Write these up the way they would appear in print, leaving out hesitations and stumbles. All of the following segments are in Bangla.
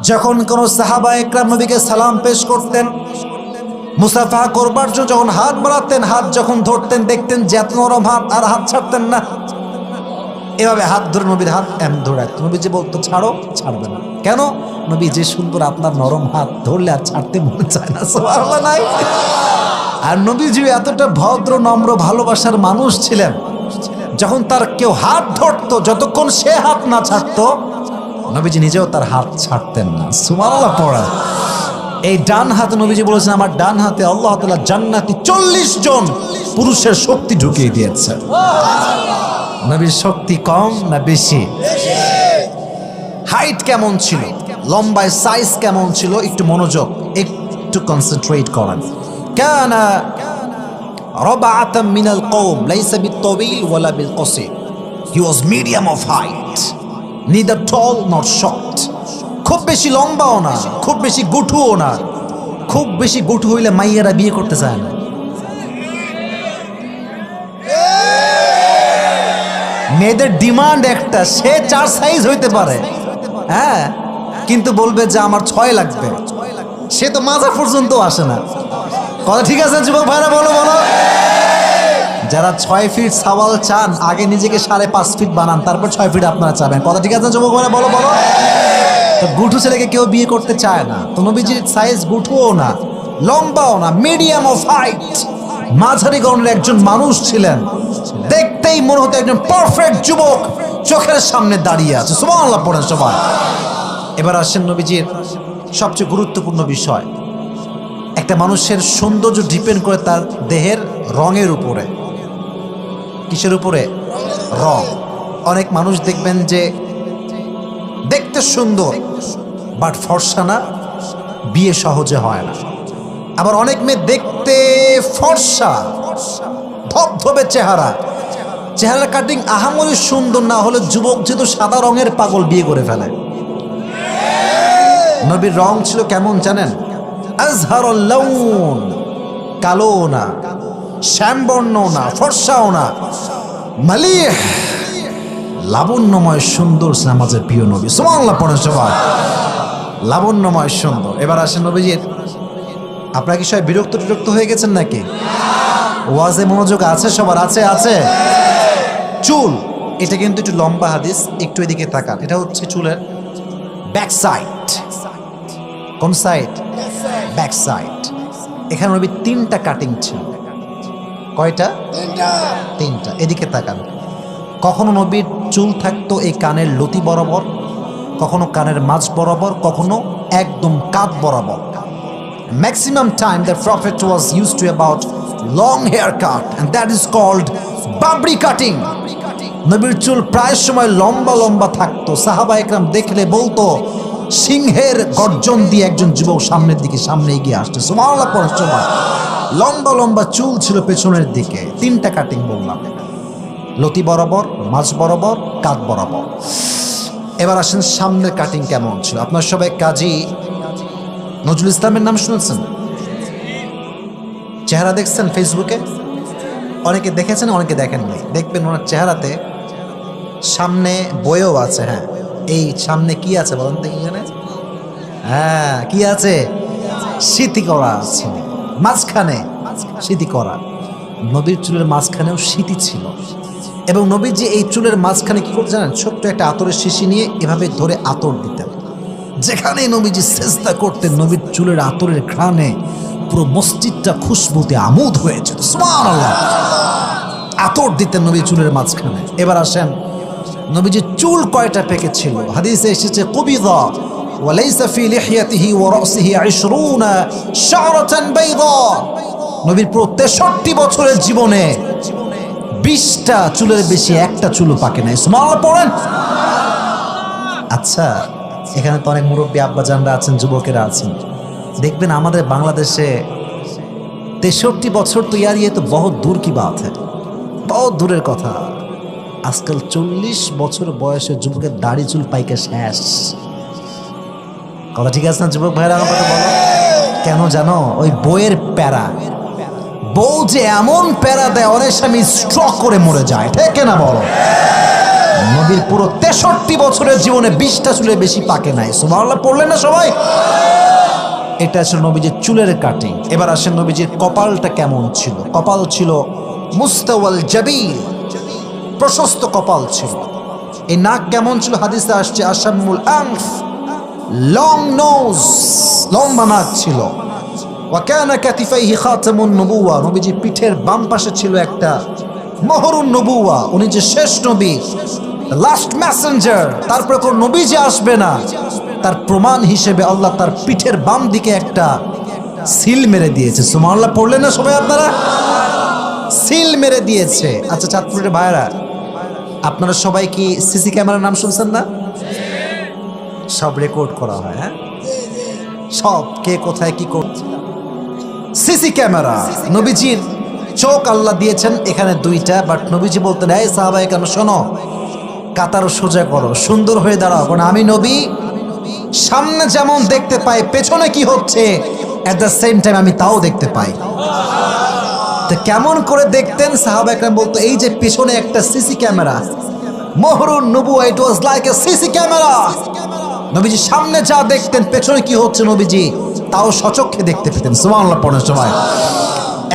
যখন কোন সাহাবা একরাম নবীকে সালাম পেশ করতেন, মুসাফা করবার জন্য যখন হাত বাড়াতেন, হাত যখন ধরতেন দেখতেন যে এত নরম হাত, আর হাত ছাড়তেন না। এভাবে হাত ধরে নবীর হাত এমন ধরে রাখতো। নবীজি বলতো ছাড়ো, ছাড়বে না। কেন? নবী যে সুন্দর আপনার নরম হাত ধরলে আর ছাড়তে মনে চায় না। সুবহানাল্লাহ নাই? আর নবীজি এতটা ভদ্র নম্র ভালোবাসার মানুষ ছিলেন, যখন তার কেউ হাত ধরতো যতক্ষণ সে হাত না ছাড়তো নবীজি নিজেও তার হাত ছাড়তেন না। সুবহানাল্লাহ পড়া। এই ডান হাতে নবীজি বলেছেন আমার ডান হাতে আল্লাহ তাআলা জান্নাতি 40 জন পুরুষের শক্তি ঢুকিয়ে দিয়েছে। নবীর শক্তি কম না বেশি? হাইট কেমন ছিল, লম্বায় সাইজ কেমন ছিল, একটু মনোযোগ, একটু কনসেন্ট্রেট করেন। কানা রাবাআতাম মিনাল কওম লাইসা বিত-তাওয়িল ওয়ালা বিল-কসির। He was medium of height, neither tall nor short. খুব বেশি লম্বাও না, খুব বেশি গুঠুও না। খুব বেশি গুঠু হইলে মাইয়ারা বিয়ে করতে চায় না। মেয়েদের ডিমান্ড একটা, সে 4 সাইজ হইতে পারে, হ্যাঁ, কিন্তু বলবে যে আমার 6 লাগবে। সে তো মাজা পর্যন্ত আসে না। কথা ঠিক আছে যুবক ভাইরা? বলো বলো। যারা 6 ফিট সাওয়াল চান আগে নিজেকে 5.5 ফিট বানান, তারপর 6 ফিট আপনারা চাবেন। কথা ঠিক আছে যুবক ভাইরা? বলো বলো। তো গুঠু ছেলেকে কেউ বিয়ে করতে চায় না। তো নবীজির সাইজ গুঠুও না, লম্বাও না, মিডিয়াম অফ হাইট, মাঝারি গড়নের একজন মানুষ ছিলেন। দেখতেই মনে হতো একজন পারফেক্ট যুবক চোখের সামনে দাঁড়িয়ে আছে। সুবহানাল্লাহ পড়েন সবাই। এবার আসেন নবীজির সবচেয়ে গুরুত্বপূর্ণ বিষয়। একটা মানুষের সৌন্দর্য ডিপেন্ড করে তার দেহের রঙের উপরে। কিসের উপরে? রং। অনেক মানুষ দেখবেন যে দেখতে সুন্দর বাট ফর্সা না, বিয়ে সহজে হয় না। আবার অনেক মেয়ে দেখতে ফর্সা, ধবধবে চেহারা, চেহারা কাটিং আহামরি সুন্দর না হলে যুবক যেহেতু সাদা রঙের পাগল বিয়ে করে ফেলে। নবীর রং ছিল কেমন জানেন? আজহারুল লাউন, কালো না, শ্যামবর্ণ না, ফর্সাও না, মালিহ, লাবণ্যময় সুন্দর আমাদের প্রিয় নবী। সুবহানাল্লাহ পড়েন সবাই। লাবণ্যময় সুন্দর। এবার আসেন নবীজির। আপনারা কি সবাই বিরক্ত হয়ে গেছেন নাকি? ওয়াজে মনোযোগ আছে সবার? আছে আছে। চুল, এটা কিন্তু একটু লম্বা হাদিস, একটু এদিকে তাকান। এটা হচ্ছে চুলের ব্যাক সাইড। কোন সাইড? Back side. এখানে নবী 3টা কাটিং ছিল। কয়টা? 3টা। এদিকে তাকান। কখনো নবীর চুল থাকতো এই কানের লতি বরাবর, কখনো কানের মাঝ বরাবর, কখনো একদম কাঁধ বরাবর। Maximum time the Prophet was used to about long haircut and that is called babri cutting. নবীর চুল প্রায় সময় লম্বা লম্বা থাকতো। সাহাবা একরাম দেখলে বলতো সিংহের গর্জন দিয়ে একজন যুবক সামনের দিকে সামনে এগিয়ে আসছে। সুবহানাল্লাহ পড়ার সময় লম্বা লম্বা চুল ছিল পেছনের দিকে। 3টা কাটিং বললাম, লতি বরাবর, মাঝ বরাবর, কাঁধ বরাবর। এবার আসেন সামনের কাটিং কেমন ছিল। আপনার সবাই কাজী নজরুল ইসলামের নাম শুনেছেন? চেহারা দেখছেন ফেসবুকে? অনেকে দেখেছেন, অনেকে দেখেননি। দেখবেন ওনার চেহারাতে সামনে বইও আছে। হ্যাঁ, এই সামনে কি আছে বলেন তো? এখানে হ্যাঁ কি আছে? স্মৃতি করা আছে। মাঝখানে স্মৃতি করা। নবীর চুলের মাঝখানেও স্মৃতি ছিল। এবং নবীজি এই চুলের মাঝখানে কি করতে জানেন? ছোট্ট একটা আতরের শিশি নিয়ে এভাবে ধরে আতর দিতেন। যেখানে নবীজি সেজদা করতেন নবীর চুলের আতরের ঘ্রাণে পুরো মসজিদটা খুশবুতে আমোদ হয়েছে। সুবহানাল্লাহ। আতর দিতেন নবী চুলের মাঝখানে। এবার আসেন নবীজির চুল কয়টা পেকেছিল? হাদিসে এসেছে কুবিদা ওয়া লাইসা ফি লিহিয়াতিহি ওয়া রাসিহি 20 শা'রাতান বাইদা। নবীর পুরো 63 বছরের জীবনে 20টা চুলের বেশি একটা চুলও পাকে নাই। সুবহানাল্লাহ পড়েন। আচ্ছা, এখানে তো অনেক মুরব্বী আব্বাজানরা আছেন, যুবকেরা আছেন। দেখবেন আমাদের বাংলাদেশে 63 বছর তো ইয়ার ইয়ে তো বহুত দূর কি বাত হ্যাঁ, বহুত দূরের কথা। আজকাল 40 বছর বয়সের যুবকের দাড়ি চুল পাইকে শেষ। কথা ঠিক আছে না যুবক ভাইরা? আমার কথা বলো। কেন জানো? ওই বইয়ের প্যারা। বউ যে এমন প্যারা দেয় অনেক স্বামী স্ট্রোক করে মরে যায়। ঠিক না বলো? নবীর পুরো 63 বছরের জীবনে 20টা চুলে বেশি পাকে নাই। সুবহানাল্লাহ পড়লেন না সবাই? এটা ছিল নবীজির চুলের কাটিং। এবার আসেন নবীজির কপালটা কেমন ছিল। কপাল ছিল মুস্তাওয়াল জাবির, প্রশস্ত কপাল ছিল। এই নাক কেমন ছিল? হাদিসে আসছে আশামুল আনফ, লং নোজ, লম্বা নাক ছিল। ওয়া কানা কাতিফাইহি খাতামুন নবুওয়া, নবীজির পিঠের বাম পাশে ছিল একটা মোহরুন নবুওয়া, উনি যে শেষ নবী, লাস্ট মেসেঞ্জার, তারপরে কোন নবী যে আসবে না তার প্রমাণ হিসেবে আল্লাহ তার পিঠের বাম দিকে একটা সিল মেরে দিয়েছে। সুবহানাল্লাহ পড়লেন না সবাই আপনারা? সিল মেরে দিয়েছে। আচ্ছা চাঁদপুরের ভাইরা, আপনারা সবাই কি সিসি ক্যামেরার নাম শুনছেন না? সব রেকর্ড করা হয়, হ্যাঁ, সব কে কোথায় কি করছে। সিসি ক্যামেরা, নবীজির চোখ আল্লাহ দিয়েছেন এখানে 2টা, বাট নবীজি বলতেন এই সাহাবায়ে কেন শোনো, কাতারও সোজা করো, সুন্দর হয়ে দাঁড়াও, কারণ আমি নবী সামনে যেমন দেখতে পাই পেছনে কি হচ্ছে এট দ্য সেম টাইম আমি তাও দেখতে পাই। তো কেমন করে দেখতেন? সাহাবায়ে কেরাম বলতো এই যে পেছনে একটা সিসি ক্যামেরা, মোহরুন নবুওয়া, it was like a CC camera. নবীজি সামনে যা দেখতেন পেছনে কি হচ্ছে নবীজি তাও সচক্ষে দেখতে পেতেন। সুবহানাল্লাহ পড়েন সবাই।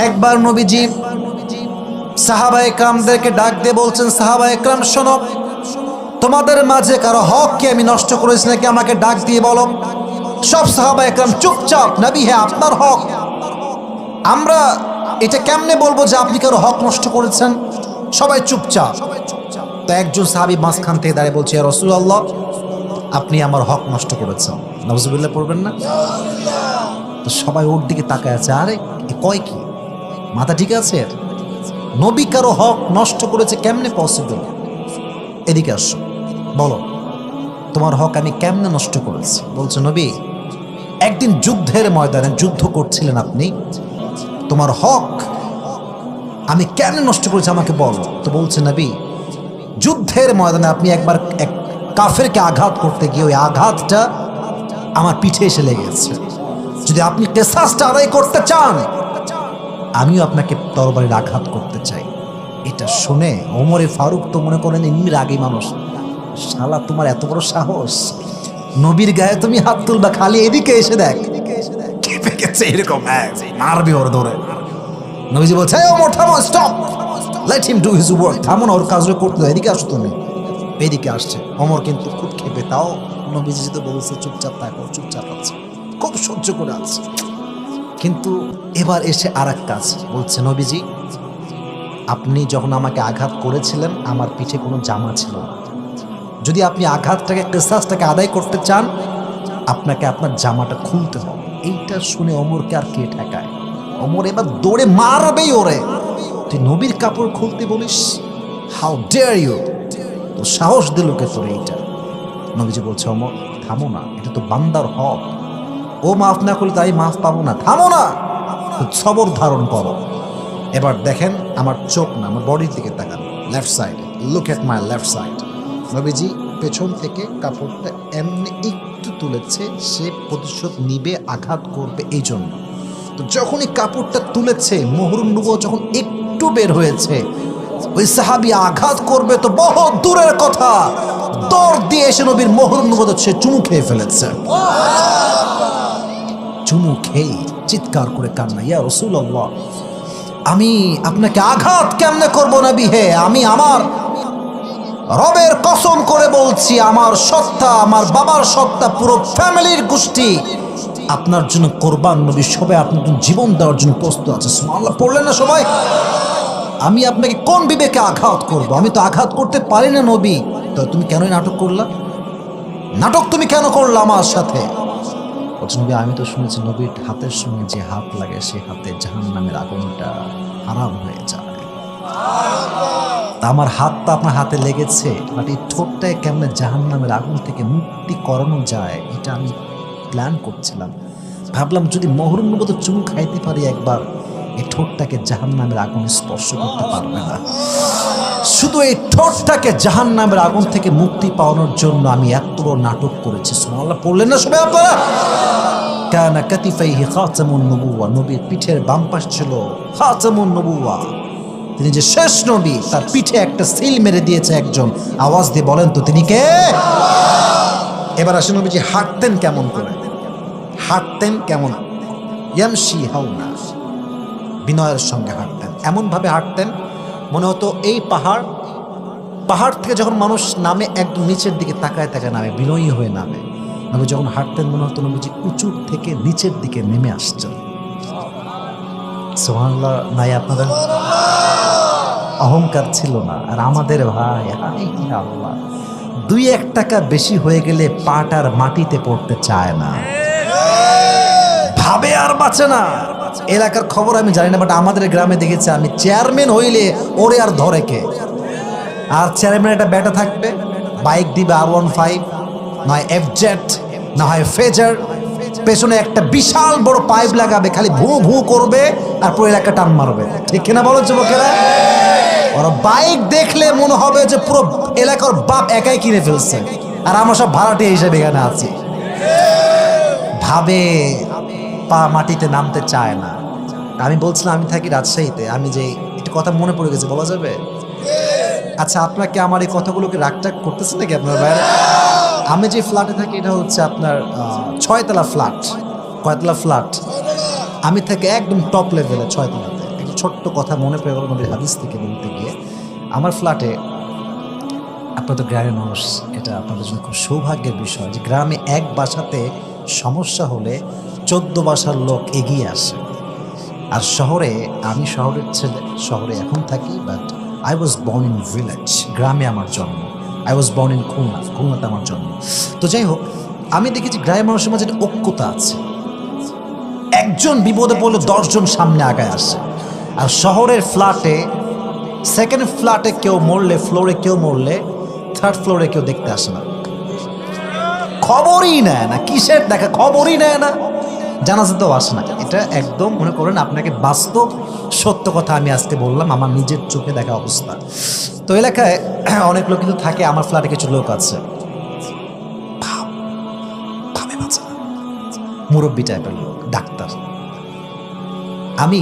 একবার নবীজি সাহাবায়ে কেরামদেরকে ডাক দিয়ে বলছেন, সাহাবায়ে কেরাম শোনো, তোমাদের মাঝে কারো হক কি আমি নষ্ট করেছি নাকি আমাকে ডাক দিয়ে বলো। সব সাহাবায়ে কেরাম চুপচাপ। নবী হ্যাঁ আপনার হক, আমরা এটা কেমনে বলবো যে আপনি কারো হক নষ্ট করেছেন? সবাই চুপচাপ। তো একজন সাহাবী মাঝখান থেকে দাঁড়িয়ে বলছে, ইয়া রাসূলুল্লাহ আপনি আমার হক নষ্ট করেছেন। নাউজুবিল্লাহ পড়বেন না? তো সবাই ওর দিকে তাকায় আছে, আরে এ কয় কি, মাথা ঠিক আছে? নবী কারো হক নষ্ট করেছে কেমনে পসিবল? এদিকে আসো, বলো তোমার হক আমি কেমনে নষ্ট করেছি? বলছে নবী একদিন যুদ্ধের ময়দানে যুদ্ধ করছিলেন আপনি, তোমার হক আমি কেমনে নষ্ট করেছি আমাকে বলো। তো বলছে নবী যুদ্ধের ময়দানে আপনি একবার এক কাফেরকে আঘাত করতে গিয়ে ওই আঘাতটা আমার পিঠে এসে লেগেছে, যদি আপনি কিসাসটা আদায় করতে চান আমিও আপনাকে তরবারির আঘাত করতে চাই। এটা শুনে ওমরে ফারুক তো মনে করেন এমনি রাগী মানুষ, শালা তোমার এত বড় সাহস, নবীর গায়ে তুমি হাত তুলবা, খালি এদিকে এসে দেখ কেঁপে গেছে এরকম, মারবে ওর ধরে। নবীজি বলছে ওমর থামো, stop, let him do his work, থামো না, ওর কাজটা করতে দাও, এদিকে আসো তুমি। এদিকে আসছে ওমর কিন্তু খুব খেপে, তাও নবীজি তো বলছে চুপচাপ থাকো, চুপচাপ আছে, খুব সহ্য করে আছে। কিন্তু এবার এসে আর এক কাজ বলছে, নবীজি আপনি যখন আমাকে আঘাত করেছিলেন আমার পিঠে কোনো জামা ছিল না, যদি আপনি আঘাতটাকে কিসাসটাকে আদায় করতে চান আপনাকে আপনার জামাটা খুলতে হবে। এইটা শুনে ওমরকে আর কে ঠেকায়? ওমর এবার দৌড়ে মারবেই ওরে, তুই নবীর কাপড় খুলতে বলিস, হাউ ডেয়ার ইউ, তো সাহস দিল কে তোর এইটা? নবীজি বলছে ওমর থামো না, এটা তো বান্দার হক, ও মাফ না করলে তাই মাফ পাবো না, থামো না, সবর ধারণ করো। এবার দেখেন আমার চোখ না, আমার বডির দিকে তাকান, left side, look at my left side. নবীজি পেছন থেকে কাপড়টা এমনি একটু তুলেছে, সে প্রতিশোধ নিবে, আঘাত করবে এই জন্য। তো যখনই কাপড়টা তুলেছে, মোহরুন নবুওয়া যখন একটু বের হয়েছে, ওই সাহাবী আঘাত করবে তো বহু দূরের কথা, দৌড় দিয়ে এসে নবীর মোহরুন নবুওয়া সে চুমু খেয়ে ফেলেছে। চুমু খেয়ে চিৎকার করে কান্না, ইয়া রাসূলুল্লাহ আমি আপনাকে আঘাত কেমনে করব নবী হে, আমি আমার রবের কসম করে বলছি, আমার সত্তা, আমার বাবার সত্তা, পুরো ফ্যামিলির গোষ্ঠী আপনার জন্য কোরবান নবী, সবাই আপনার জন্য জীবন দেওয়ার জন্য প্রস্তুত আছে। সুবহানাল্লাহ পড়লেন না সবাই? আমি আপনাকে কোন বিবেকে আঘাত করব? আমি তো আঘাত করতে পারি না নবী, তো তুমি কেনই নাটক করলা? নাটক তুমি কেন করলা আমার সাথে? নবী আমি তো শুনেছি নবীর হাতের সঙ্গে যে হাত লাগে সে হাতে জাহান্নামের আগুনটা হারাম হয়ে যায়। আমার হাতটা আপনার হাতে লেগেছে, বাট এই ঠোঁটটায় কেমনে জাহান্নামের আগুন থেকে মুক্তি করানো যায় এটা আমি প্ল্যান করছিলাম। ভাবলাম যদি মোহরুন নবুওয়াত চুমু খাইতে পারি একবার, এই ঠোঁটটাকে জাহান্নামের আগুন স্পর্শ করতে পারবে না। শুধু এই ঠোঁটটাকে জাহান্নামের আগুন থেকে মুক্তি পাওয়ানোর জন্য আমি এত বড় নাটক করেছি। সুবহানাল্লাহ পড়লেন না সবাই আপনারা? কানা কাতিফাইহি খাতামুন নবুওয়া, নবীর পিঠের বাম পাশ ছিল খাতামুন নবুওয়া, তিনি যে শেষ নবী, তার পিঠে একটা সিল মেরে দিয়েছে একজন। আওয়াজ দিয়ে বলেন তো তিনি কে? এবার আসেন নবীজি হাঁটতেন কেমন করে, হাঁটতেন কেমন? ইয়ামশি হাওনা, বিনয়ের সঙ্গে হাঁটতেন। এমনভাবে হাঁটতেন মনে হতো এই পাহাড়, পাহাড় থেকে যখন মানুষ নামে একদম নিচের দিকে তাকায় তাকায় নামে, বিনয়ী হয়ে নামে। নবী যখন হাঁটতেন মনে হতো নবীজি উঁচুর থেকে নিচের দিকে নেমে আসছেন। সুবহানাল্লাহ নাই আপনাদের? অহংকার ছিল না। আর আমাদের ভাই, আল্লাহ, 2-1 টাকা বেশি হয়ে গেলে পাটার মাটিতে পড়তে চায় না, ভাবে আর বাঁচে না। এলাকার খবর আমি জানি না, বাট আমাদের গ্রামে দেখেছি আমি, চেয়ারম্যান হইলে ওরে আর ধরে কে? আর চেয়ারম্যান একটা ব্যাটা থাকবে, বাইক দিবে R15, নয় FZ, না হয় ফেজার, পেছনে একটা বিশাল বড় পাইপ লাগাবে, খালি ভু ভু করবে আর পুরো এলাকা টান মারবে। ঠিক কিনা বলো যুবকেরা? ওরা বাইক দেখলে মনে হবে যে পুরো এলাকার বাপ একাই কিনে ফেলছে, আর আমরা সব ভাড়াটিয়া হিসেবে এখানে আছি। ভাবে, পা মাটিতে নামতে চায় না। আমি বলছিলাম আমি থাকি রাজশাহীতে, আমি যে একটা কথা মনে পড়ে গেছে, বলা যাবে? আচ্ছা, আপনাকে আমার এই কথাগুলোকে রাগটাগ করতেছে নাকি আপনার বাইরে? আমি যে ফ্ল্যাটে থাকি এটা হচ্ছে আপনার 6 তলা ফ্ল্যাট। কয়তলা ফ্ল্যাট? আমি থাকি একদম টপ লেভেলে 6 তলাতে। একটা ছোট্ট কথা মনে পড়ে গেল নবীর হাদিস থেকে বলতে গিয়ে। আমার ফ্ল্যাটে, আপনার তো গ্রামের মানুষ, এটা আপনাদের জন্য খুব সৌভাগ্যের বিষয় যে গ্রামে এক বাসাতে সমস্যা হলে 14 বাসার লোক এগিয়ে আসে। আর শহরে, আমি শহরের ছেলে, শহরে এখন থাকি, but I was born in village, গ্রামে আমার জন্ম। I was born in Khulna, খুলনাতে আমার জন্ম। তো যাই হোক, আমি দেখেছি গ্রামের মানুষের মাঝে একটা ঐক্যতা আছে। একজন বিপদে পড়লে 10 জন সামনে আগায় আসে। আর শহরের ফ্ল্যাটে, সেকেন্ড ফ্ল্যাটে কেউ মরলে, ফ্লোরে কেউ মরলে, থার্ড ফ্লোরে কেউ দেখতে আসে না, খবরই নেয় না। কিসের দেখা? খবরই নেয় না, জানাজাতেও আসে না। এটা একদম মনে করেন আপনাকে বাস্তব সত্য কথা আমি আজকে বললাম, আমার নিজের চোখে দেখা অবস্থা। তো এলাকায় অনেক লোক কিন্তু থাকে, আমার ফ্ল্যাটে কিছু লোক আছে ভাবে বাঁচে না, মুরব্বী টাইপের লোক, ডাক্তার। আমি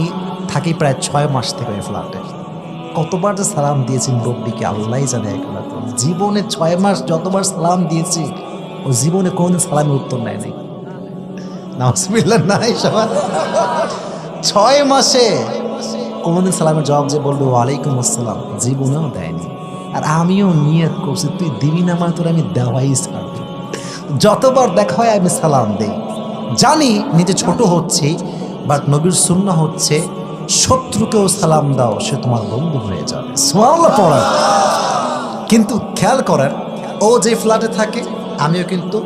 থাকি প্রায় 6 মাস থেকে ওই ফ্ল্যাটে। কতবার যে সালাম দিয়েছি মুরব্বীকে আল্লাহ জানে একমাত্র। জীবনে 6 মাস যতবার সালাম দিয়েছি, ও জীবনে কোনোদিন সালামের উত্তর নেয় নাই। নাউজুবিল্লাহ, নাই সবার 6 মাসে কোনোদিন সালামের জবাব যে বলবে ওয়ালাইকুম আসসালাম, জীবনেও দেয়নি। আর আমিও নিয়ত করছি তুই দিবি না, মানে তোর আমি দেওয়াই ছাড়বো। যতবার দেখা হয় আমি সালাম দেই। জানি নিজে ছোট হচ্ছি, বাট নবীর সুন্নাহ হচ্ছে শত্রুকেও সালাম দাও, সে তোমার বন্ধু হয়ে যাবে। সুবহানাল্লাহ পড়া। কিন্তু খেয়াল করেন, ও যে ফ্ল্যাটে থাকে আমিও কিন্তু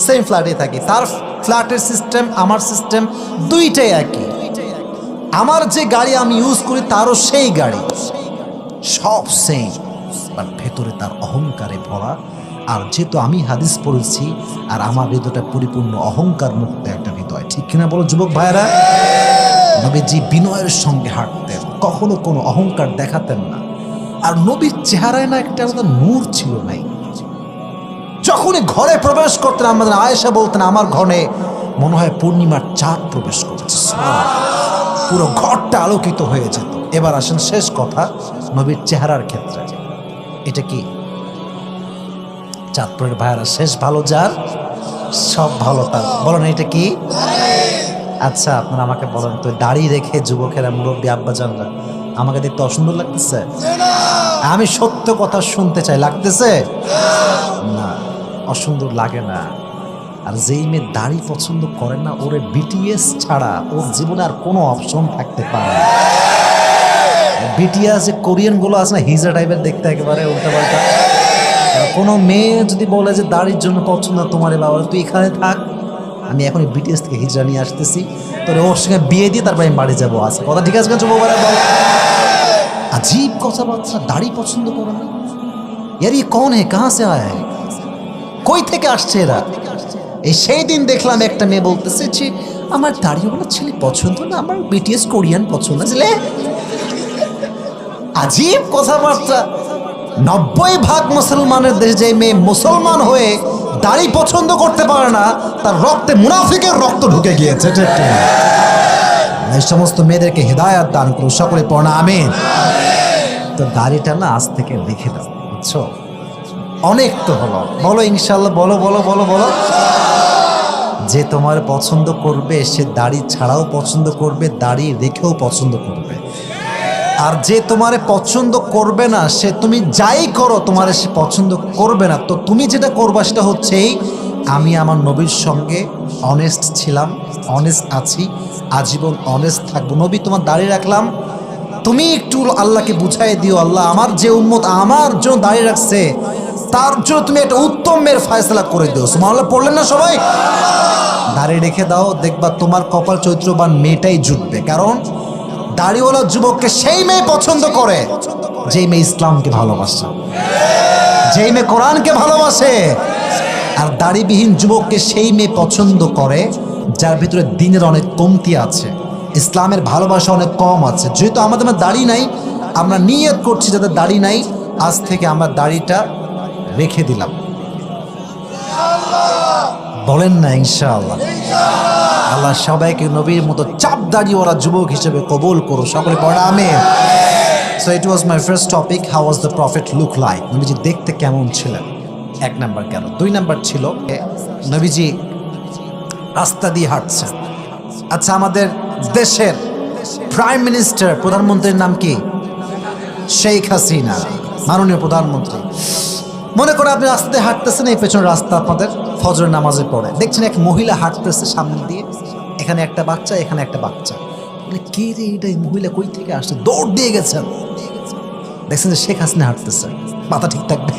সেম ফ্ল্যাটে থাকি। তার ফ্ল্যাটের সিস্টেম, আমার সিস্টেম দুইটাই একই। আমার যে গাড়ি আমি ইউজ করি তারও সেই গাড়ি, সব সেম, বাট ভেতরে তার অহংকারে ভরা। আর যেহেতু আমি হাদিস পড়েছি, আর আমার হৃদয়টা পরিপূর্ণ অহংকার মুক্ত একটা হৃদয়। ঠিক কিনা বলো যুবক ভাইয়েরা? নবীজি বিনয়ের সঙ্গে হাঁটতেন, কখনো কোনো অহংকার দেখাতেন না। আর নবীর চেহারায় না একটা আলাদা নূর ছিল নাই। যখনই ঘরে প্রবেশ করতেন, আমাদের আয়েশা বলতেন আমার ঘরে মনে হয় পূর্ণিমার চাঁদ প্রবেশ করছে, পুরো ঘরটা আলোকিত হয়ে যেত। এবার আসেন শেষ কথা, নবীর চেহারার ক্ষেত্রে। এটা কি চাঁদপুরের ভাইয়ারা? শেষ ভালো যার, সব ভালো তার। বলেন এটা কি? আচ্ছা, আপনারা আমাকে বলেন তো, দাড়ি রেখে যুবকেরা, মুরব্বী আব্বাজানরা, আমাকে দেখতে অসুন্দর লাগতেছে? আমি সত্য কথা শুনতে চাই, লাগতেছে না? অসুন্দর লাগে না। আর যেই মেয়ে দাড়ি পছন্দ করে না, ওরে BTS ছাড়া ওর জীবনে আর কোনো অপশন থাকতে পারে না। BTS যে কোরিয়ান গুলো আছে না, হিজা টাইপের দেখতে, একেবারে উল্টাপাল্টা। কোনো মেয়ে যদি বলে যে দাড়ির জন্য পছন্দ তোমার, বাবা তুই এখানে থাক, আমি এখন BTS থেকে হিজড়া নিয়ে আসতেছি, তোর ওর সঙ্গে বিয়ে দিয়ে তারপরে আমি বাড়ি যাবো। আছে কথা ঠিক আছে? अजीब কথাবার্তা, দাড়ি পছন্দ করে না। यार ये कौन है, कहाँ से आया है, কই থেকে আসছে এরা? এই সেই দিন দেখলাম একটা মেয়ে বলতেছে যে আমার দাড়িওয়ালা ছেলে পছন্দ না, আমার BTS কোরিয়ান পছন্দ। আজীব কথাবার্তা। 90% মুসলমানের দেশে যে মেয়ে মুসলমান হয়ে দাড়ি পছন্দ করতে পারে না, তার রক্তে মুনাফিকের রক্ত ঢুকে গিয়েছে। এই সমস্ত মেয়েদেরকে হেদায়াত দান করো, সকলে পড়া আমিন। তো দাড়িটা না আজ থেকে রেখে দাও, বুঝছো? অনেক তো হলো, বলো ইনশাল্লাহ, বলো বলো বলো বলো। যে তোমার পছন্দ করবে সে দাড়ি ছাড়াও পছন্দ করবে, দাড়ি রেখেও পছন্দ করবে। আর যে তোমারে পছন্দ করবে না, সে তুমি যাই করো তোমারে সে পছন্দ করবে না। তো তুমি যেটা করবা সেটা হচ্ছে আমি আমার নবীর সঙ্গে অনেস্ট ছিলাম, অনেস্ট আছি, আজীবন অনেস্ট থাকবো। নবী তোমার দাড়ি রাখলাম, তুমি একটু আল্লাহকে বুঝাই দিও, আল্লাহ আমার যে উম্মত আমার জন্য দাঁড়িয়ে রাখছে তার জন্য তুমি একটা উত্তম মেয়ের ফায়সালা করে দিও। সুবহানাল্লাহ পড়লেন না সবাই? দাড়ি রেখে দাও, দেখবা তোমার কপাল চরিত্রবান মেয়েটাই জুটবে। কারণ দাড়িওয়ালা যুবককে সেই মেয়ে পছন্দ করে যেই মেয়ে ইসলামকে ভালোবাসে, যেই মেয়ে কোরআনকে ভালোবাসে। আর দাড়িবিহীন যুবককে সেই মেয়ে পছন্দ করে যার ভিতরে দিনের অনেক কমতি আছে, ইসলামের ভালোবাসা অনেক কম আছে। যেহেতু আমাদের দাড়ি নাই, আমরা নিয়ত করছি যাদের দাড়ি নাই আজ থেকে আমরা দাড়িটা রেখে দিলাম। বলেন না ইনশাআল্লাহ? আল্লাহ সবাইকে নবীর মতো চাপ দাড়ি ওরা যুবক হিসেবে কবুল করো, সকলে পড়া আমিন। So it was my first topic, how was the prophet look like? নবীজি দেখতে কেমন ছিলেন, এক নাম্বার গেল। দুই নাম্বার ছিল নবীজি রাস্তা দিয়ে হাঁটছেন। আচ্ছা, আমাদের দেশের প্রাইম মিনিস্টার, প্রধানমন্ত্রীর নাম কি? শেখ হাসিনা, মাননীয় প্রধানমন্ত্রী। মনে করে আপনি রাস্তাতে হাঁটতেছেন, এই পেছনের রাস্তা আপনাদের ফজর নামাজের পরে দেখছেন এক মহিলা হাঁটতেছে সামনে দিয়ে, এখানে একটা বাচ্চা, এখানে একটা বাচ্চা। কে রে এটা, এই মহিলা কই থেকে আসছে? দৌড় দিয়ে গেছেন, দেখছেন যে শেখ হাসিনা হাঁটতেছে। মাথা ঠিক থাকবে?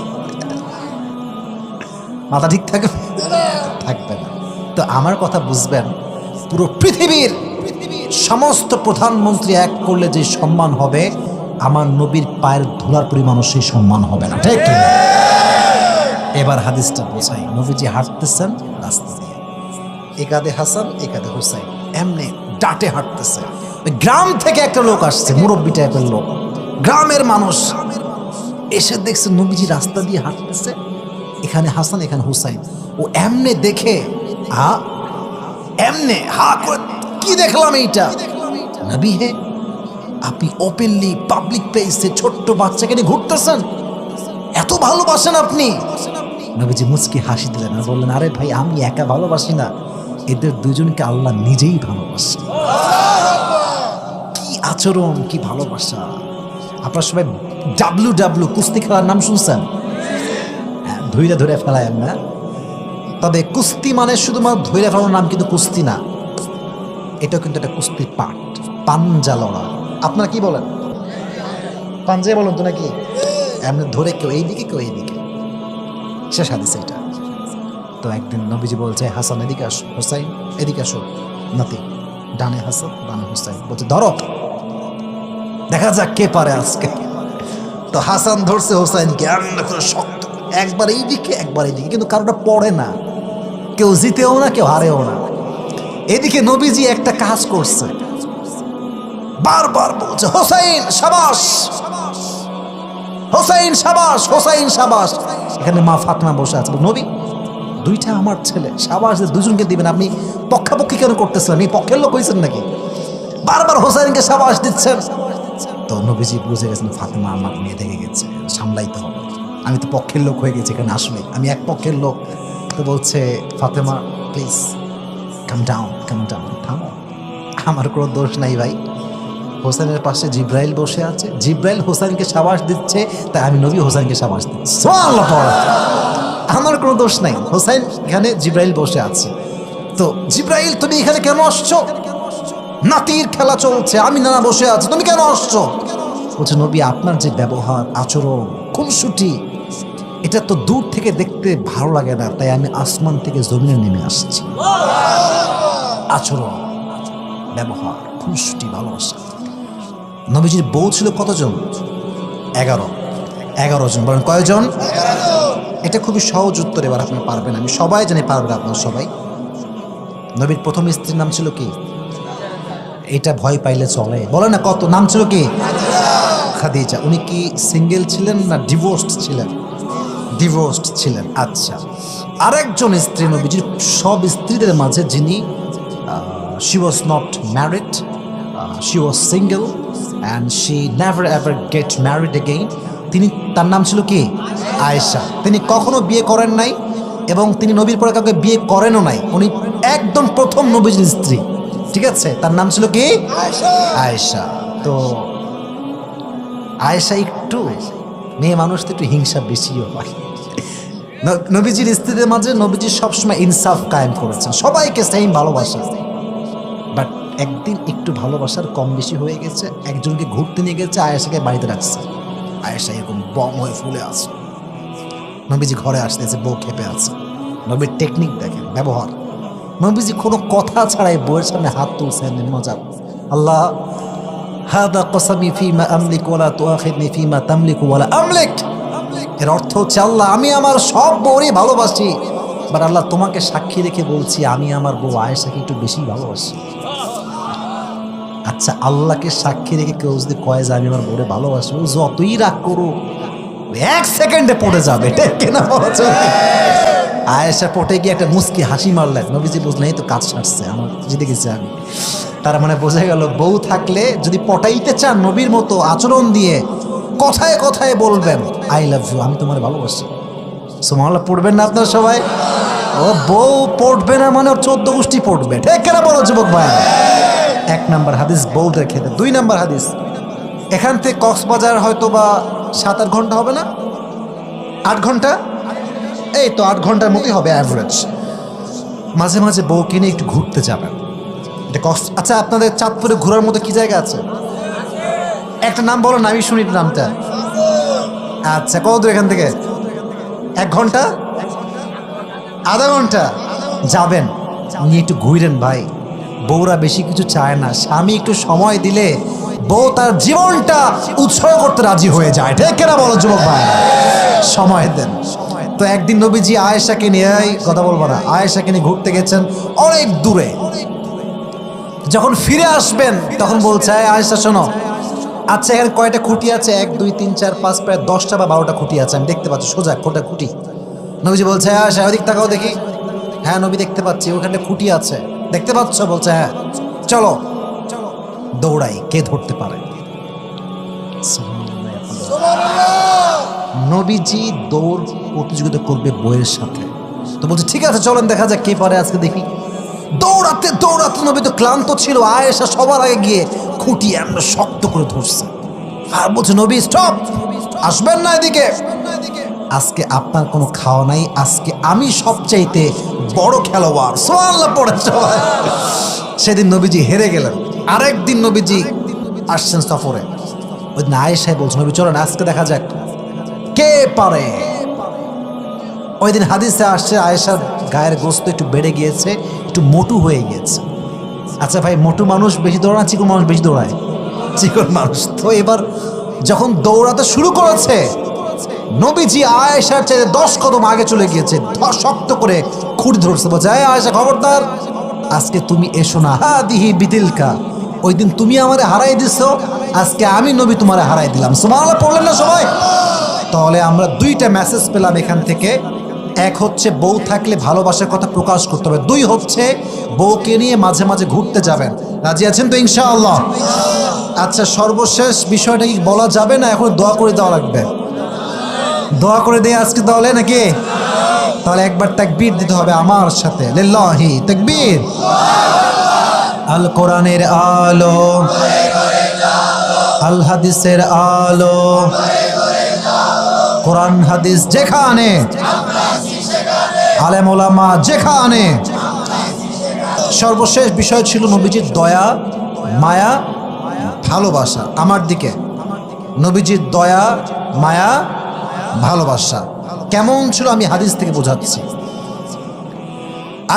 মাথা ঠিক থাকবে? থাকবে না। তো আমার কথা বুঝবেন, পুরো পৃথিবীর সমস্ত প্রধানমন্ত্রী এক করলে যে সম্মান হবে, আমার নবীর পায়ের ধুলার পরিমাণও সেই সম্মান হবে না, ঠিক কি? এবার হাদিসটা বোঝাই। নবীজি হাঁটতেছেন রাস্তা দিয়ে, একাদে হাসান একাদে হুসাইন, এমনি ডাটে হাঁটতেছে। গ্রাম থেকে একটা লোক আসছে, মুরব্বী টাইপের লোক, গ্রামের মানুষ এসে দেখছে নবীজি রাস্তা দিয়ে হাঁটতেছে, এখানে হাসান এখানে হুসাইন। ও এমনে দেখে এমনে হা করে, কি দেখলাম এইটা? নবী হে, আপনি ওপেনলি পাবলিক প্লেসে ছোট্ট বাচ্চাকে নিয়ে ঘুরতেছেন, এত ভালোবাসেন আপনি? নবীজি মুচকি হাসি দিলেন আর বললেন, আরে ভাই, আমি একা ভালোবাসি না, এদের দুজনকে আল্লাহ নিজেই ভালোবাসে। কি আচরণ, কি ভালোবাসা! আপনারা সবাই ডাব্লিউ কুস্তি খেলার নাম শুনছেন? হ্যাঁ, ধৈর্য ধরে ফেলায় না। তবে কুস্তি মানে শুধুমাত্র ধৈর্য ফেলার নাম কিন্তু কুস্তি না, এটাও কিন্তু একটা কুস্তির পার্ট, পাঞ্জা লড়া। আপনারা কি বলেন? পাঞ্জায় বলেন তো নাকি? এমনি ধরে কেউ এইদিকে কেউ এইদিকে, শেষ হাদিস এটা। তো একদিন নবীজি বলছে, হাসান এদিকে আসো, হুসাইন এদিকে আসো। নাতি ডানে হাসান ডানে হুসাইন, বলছে ধরো, দেখা যাক কে পারে আজকে। তো হাসান ধরছে হুসাইনকে, শক্ত, একবার এইদিকে একবার এইদিকে, কিন্তু কারোটা পড়ে না, কেউ জিতেও না কেউ হারেও না। এদিকে নবীজি একটা কাজ করছে, বারবার বলছে হোসাইন সাবাস, হোসাইন সাবাস, হোসাইন সাবাস। এখানে মা ফাতেমা বসে আছে, নবী দুইটা আমার ছেলে, সাবাস দুজনকে দিবেন, আপনি পক্ষাপক্ষি কেন করতেছেন? আপনি পক্ষের লোক হয়েছেন নাকি? বারবার হোসাইনকে সাবাস দিচ্ছেন। তো নবীজি বুঝে গেছেন ফাতেমা আমার মেয়ে দেখে গেছে, সামলাইতে হবে, আমি তো পক্ষের লোক হয়ে গেছি এখানে, আসলে আমি এক পক্ষের লোক। তো বলছে Fatema please calm down, calm down, থামো, আমার কোনো দোষ নাই ভাই। হোসেনের পাশে জিব্রাইল বসে আছে, জিব্রাইল হোসেনকে সাবাস দিচ্ছে, তাই আমি নবী হোসেনকে সাবাস দিচ্ছি। আমার কোনো দোষ নাই, হোসেন এখানে, জিব্রাইল বসে আছে। তো জিব্রাইল তুমি এখানে কেন আসছো? নাতির খেলা চলছে, আমি নানা বসে আছি, তুমি কেন আসছো? বলছে নবী আপনার যে ব্যবহার আচরণ খুনসুটি, এটা তো দূর থেকে দেখতে ভালো লাগে না, তাই আমি আসমান থেকে জমিনে নেমে আসছি। আচরণ, ব্যবহার, খুনসুটি, ভালোবাসা। নবীজির বউ ছিল কতজন? 11 জন। বলেন কয়জন? এটা খুবই সহজ উত্তর, এবার আপনি পারবেন, আমি সবাই জানি পারবেন আপনার সবাই। নবীর প্রথম স্ত্রীর নাম ছিল কি? এটা ভয় পাইলে চলে, বলে না কত নাম ছিল কি? খাদিজা। উনি কি সিঙ্গেল ছিলেন না ডিভোর্সড ছিলেন? ডিভোর্সড ছিলেন। আচ্ছা, আরেকজন স্ত্রী নবীজির সব স্ত্রীদের মাঝে যিনি she was not married, she was single and she never ever get married again. তার নাম ছিল কি? আয়েশা। তিনি কখনো বিয়ে করেন নাই এবং তিনি নবীর পরে কাউকে বিয়ে করেনও নাই। উনি একদম প্রথম নবীর স্ত্রী, ঠিক আছে? তার নাম ছিল কি? আয়েশা। তো আয়েশা একটু মেয়ে মানুষ তো একটু হিংসা বেশিও হয়। নবীজির স্ত্রীদের মাঝে নবীজি সবসময় ইনসাফ কায়েম করেছেন, সবাইকে সেম ভালোবাসা। বাট একদিন একটু ভালোবাসার কম বেশি হয়ে গেছে, একজনকে ঘুরতে নিয়ে গেছে, আয়েশাকে বাড়িতে রাখছে। আয়েশা এরকম বম হয়ে ফুলে আছে, নবীজি ঘরে আসতেছে, বউ খেপে আছে। নবীর টেকনিক দেখেন, ব্যবহার। নবীজি কোনো কথা ছাড়াই বউয়ের সামনে হাত তুলছেন, মজা। আল্লাহ হাদা কসামি ফিমা আমলিক ওয়ালা তুআখিযনি ফিমা তামলিকু ওয়ালা আমলিক। এর অর্থ হচ্ছে, আল্লাহ আমি আমার সব বউরই ভালোবাসি, বাট আল্লাহ তোমাকে সাক্ষী রেখে বলছি আমি আমার বউ আয়েশাকে একটু বেশি ভালোবাসি। আচ্ছা, আল্লাহকে সাক্ষী রেখে কেউ যদি কয় যে আমি আমার বউরে ভালোবাসি, ও যতই রাগ করো এক সেকেন্ডে পড়ে যাবে, এটা কেনা বলা চলে। আয়েশা পটে গিয়ে একটা মুস্কি হাসি মারলেন। নবীজি বুঝলেন এই তো কাজ সারছে, আমার জিতে গেছি আমি। তার মানে বোঝা গেল, বউ থাকলে যদি পটাইতে চান নবীর মতো আচরণ দিয়ে কথায় কথায় বলবেন আই লাভ ইউ, আমি তোমার ভালোবাসি। সুবহানাল্লাহ পড়বেন না আপনারা সবাই? ও বউ পড়বে না মানে ওর 14 গোষ্ঠী পড়বে, ঠিক কেনা বলো যুবক ভাই? 1 নাম্বার হাদিস বউদের ক্ষেত্রে। 2 নাম্বার হাদিস, এখান থেকে কক্সবাজার হয়তো বা 7-8 ঘন্টা হবে না? 8 ঘন্টা, এই তো 8 ঘন্টার মতোই হবে অ্যাভারেজ। মাঝে মাঝে বউকে নিয়ে একটু ঘুরতে যাবেন। আচ্ছা, আপনাদের চাঁদপুরে ঘোরার মতো কি জায়গা আছে? একটা নাম বলো না, আমি শুনি নামটা। আচ্ছা, কত দূর এখান থেকে? 1 ঘন্টা, আধা ঘন্টা যাবেন, নিয়ে একটু ঘুরেন ভাই। বউরা বেশি কিছু চায় না, স্বামী একটু সময় দিলে বউ তার জীবনটা উৎসর্গ করতে রাজি হয়ে যায়, ঠিক কেনা বলো যুবক ভাই? সময় দেন। তো একদিন নবীজি আয়েশাকে নিয়ে, কথা বলবো না, আয়েশাকে নিয়ে ঘুরতে গেছেন অনেক দূরে। যখন ফিরে আসবেন তখন বলছে, আয়েশা শোনো, আচ্ছা এখানে কয়টা খুঁটি আছে? 1 2 3 4 5 প্রায় 10টা বা 12টা খুঁটি আছে, আমি দেখতে পাচ্ছি সোজা কোটা খুঁটি। নবীজি বলছে, আয়েশা ওদিক তাকাও দেখি। হ্যাঁ নবী দেখতে পাচ্ছি, ওখানে খুঁটি আছে, দেখতে পাচ্ছ? বলছে হ্যাঁ। চলো দৌড়াই, কে ধরতে পারে? নবীজি দৌড় প্রতিযোগিতা করবে বইয়ের সাথে। তো বলছে ঠিক আছে চলেন দেখা যাক কে পারে আজকে দেখি। দৌড়াতে দৌড়াতে নবী তো ক্লান্ত ছিল, আয়েশা সবার আগে গিয়ে খুঁটি এমন শক্ত করে ধরছে আর বলছে, নবী স্টপ, আসবেন না এদিকে, আজকে আপনার কোনো খাওয়া নাই, আজকে আমি সবচাইতে বড় খেলোয়াড়। সুবহানাল্লাহ পড়ে সবাই। সেদিন নবীজি হেরে গেলেন। আরেকদিন নবীজি আসছেন সফরে, ওই দিন আয়েশাই বলছে, নবী চলেন আজকে দেখা যাক কে পারে। ওই দিন হাদিসে আসছে আয়েশার গায়ের গোস্ত একটু বেড়ে গিয়েছে, একটু মোটু হয়ে গিয়েছে। আচ্ছা ভাই, মোটু মানুষ বেশি দৌড়ায় না চিকন মানুষ বেশি দৌড়ায়? চিকন মানুষ। তো এবার যখন দৌড়াতে শুরু করেছে, নবীজি আয়েশার চেয়ে 10 কদম আগে চলে গিয়েছে, শক্ত করে খুঁড়ি ধরছে, বলছে আয়েশা খবরদার, আজকে তুমি এসো না, হাদিহি বিতিলকা, ওই দিন তুমি আমারে হারাই দিছো, আজকে আমি নবী তোমারে হারাই দিলাম। সুবহানাল্লাহ পড়লেন না সবাই? তাহলে আমরা 2টা মেসেজ পেলাম এখান থেকে। এক হচ্ছে বউ থাকলে ভালোবাসার কথা প্রকাশ করতে হবে, 2 হচ্ছে বউকে নিয়ে মাঝে মাঝে ঘুরতে যাবেন। রাজি আছেন তো ইনশাআল্লাহ? আচ্ছা, সর্বশেষ বিষয়টা কি বলা যাবে না এখন দোয়া করে দেওয়া লাগবে? দোয়া করে দেয় আজকে তাহলে নাকি? তাহলে একবার তাকবীর দিতে হবে আমার সাথে, লিল্লাহি তাকবীর। আল কোরআনের আলো, আল হাদিসের আলো, কোরআন হাদিস যেখানে, আলেম ওলামা যেখানে। সর্বশেষ বিষয় ছিল নবীজির দয়া, মায়া, ভালোবাসা আমার দিকে। নবীজির দয়া, মায়া, ভালোবাসা কেমন ছিল আমি হাদিস থেকে বোঝাচ্ছি।